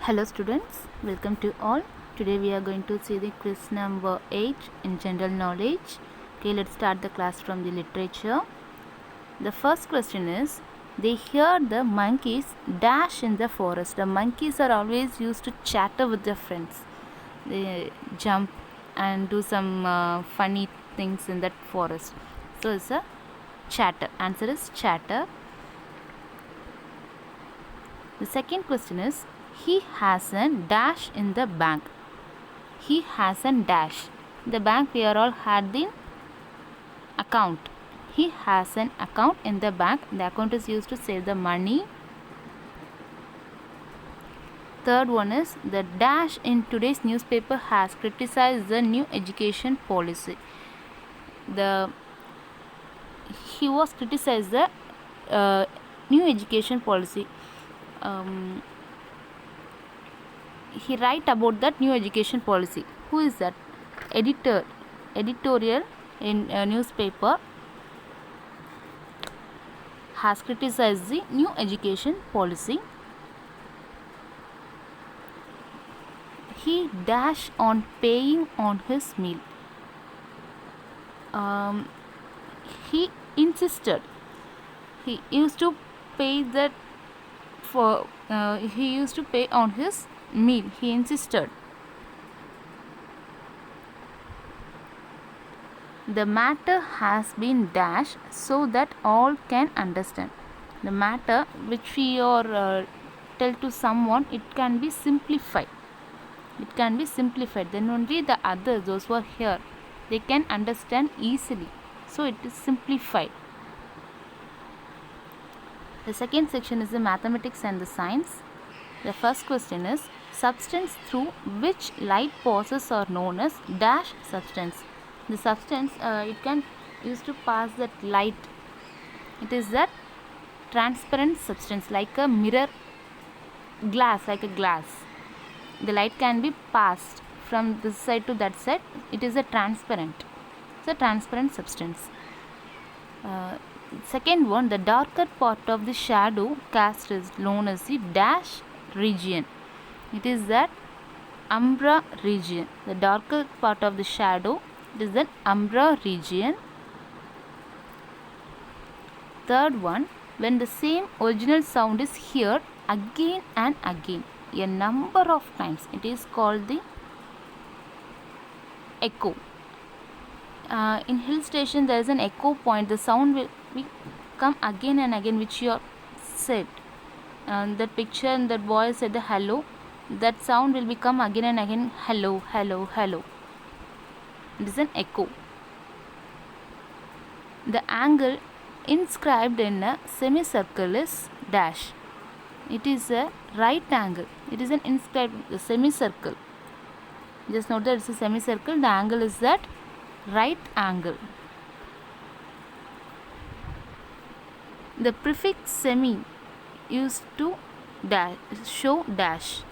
Hello students, welcome to all. Today we are going to see the quiz number 8 in general knowledge. Okay, let's start the class from the literature. The first question is, they heard the monkeys dash in the forest. The monkeys are always used to chatter with their friends. They jump and do some funny things in that forest. So it's a chatter. Answer is chatter. The second question is, he has a dash in the bank. He has a dash. The bank we are all had the account. He has an account in the bank. The account is used to save the money. Third one is, the dash in today's newspaper has criticized the new education policy. He was criticized the new education policy. He write about that new education policy. Who is that? Editorial in a newspaper has criticized the new education policy. He dash on paying on his meal. He insisted. He used to pay that for. He used to pay on his meal. He insisted. The matter has been dashed so that all can understand. The matter which we or tell to someone, it can be simplified. It can be simplified. Then only the others, those who are here, they can understand easily. So it is simplified. The second section is the mathematics and the science. The first question is, substance through which light passes are known as dash substance. The substance it can used to pass that light. It is that transparent substance, like a mirror glass, like a glass. The light can be passed from this side to that side. It is a transparent. It's a transparent substance. Second one, the darker part of the shadow cast is known as the dash region. It is that umbra region. The darker part of the shadow, it is the umbra region. Third one, when the same original sound is heard again and again a number of times, it is called the echo. In hill station there is an echo point. The sound will come again and again, which you have said. That picture and that boy said the hello. That sound will become again and again, hello, hello, hello. It is an echo. The angle inscribed in a semicircle is dash. It is a right angle. It is an inscribed semicircle. Just note that it's a semicircle. The angle is that right angle. The prefix semi used to dash, show dash.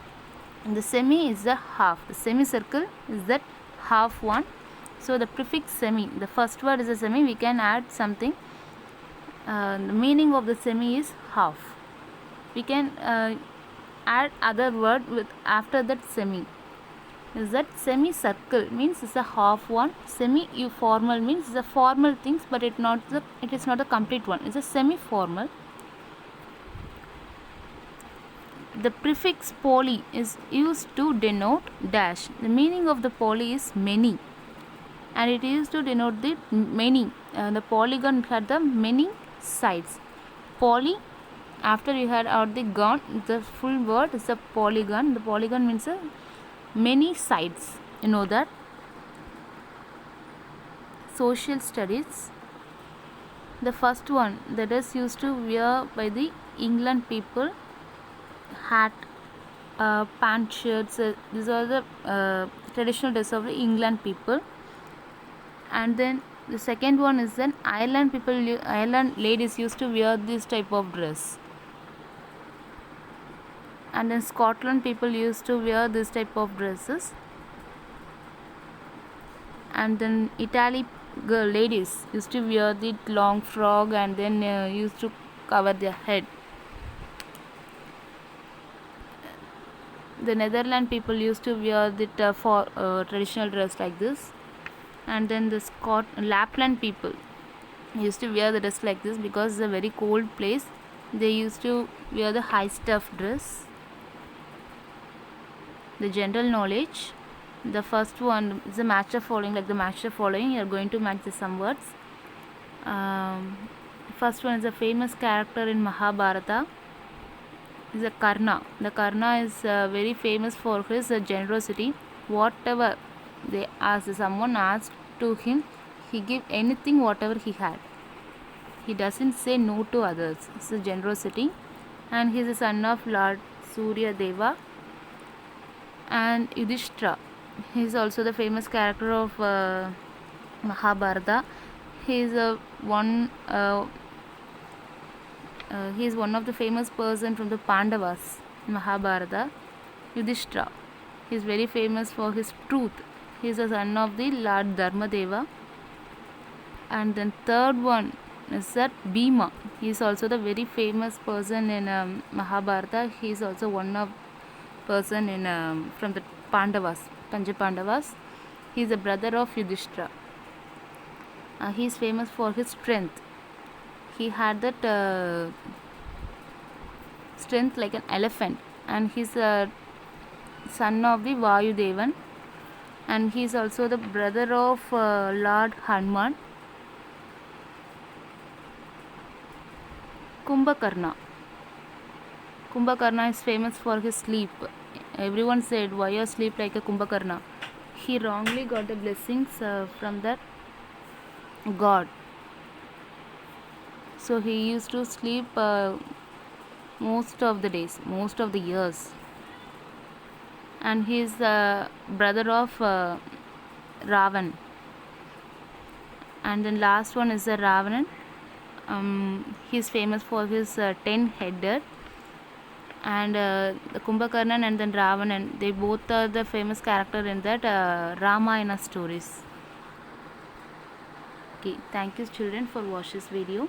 And the semi is the half. The semicircle is that half one. So the prefix semi, the first word is a semi. We can add something. The meaning of the semi is half. We can add other word with after that semi. Is that semicircle means it's a half one. Semi-formal means it's a formal things, but it is not a complete one. It's a semi-formal. The prefix poly is used to denote dash. The meaning of the poly is many, and it is used to denote the many. The polygon had the many sides. Poly, after you had out the gon, the full word is a polygon. The polygon means a many sides. You know that. Social studies. The first one that is used to wear by the England people, hat, pant, shirts. These are the traditional dress of the England people. And then the second one is then Ireland people. Ireland ladies used to wear this type of dress. And then Scotland people used to wear this type of dresses. And then Italy ladies used to wear the long frock and then used to cover their head. The Netherlands people used to wear the traditional dress like this. And then the Lapland people used to wear the dress like this because it's a very cold place. They used to wear the high stuff dress. The general knowledge. The first one is a match of following, like the match of following. You are going to match the some words. First one is a famous character in Mahabharata. Is a Karna. The Karna is very famous for his generosity. Whatever someone asked to him, he gave anything whatever he had. He doesn't say no to others. It's a generosity. And he is a son of Lord Surya Deva. And Yudhishthira. He is also the famous character of Mahabharata. He is one of the famous person from the Pandavas in Mahabharata. Yudhishthira. He is very famous for his truth. He is a son of the Lord Dharmadeva. And then third one is that Bhima. He is also the very famous person in Mahabharata. He is also one of person in from the Pandavas, Pancha Pandavas. He is the brother of Yudhishthira. He is famous for his strength. He had that strength like an elephant, and he is a son of the Vayudevan, and he is also the brother of Lord Hanuman. Kumbhakarna. Kumbhakarna is famous for his sleep. Everyone said, why you sleep like a Kumbhakarna? He wrongly got the blessings from that god. So he used to sleep most of the days, most of the years. And he is the brother of Ravan. And then last one is the Ravanan. He is famous for his 10-headed. And the Kumbhakarnan and then Ravanan, they both are the famous character in that Ramayana stories. Okay, thank you children for watching this video.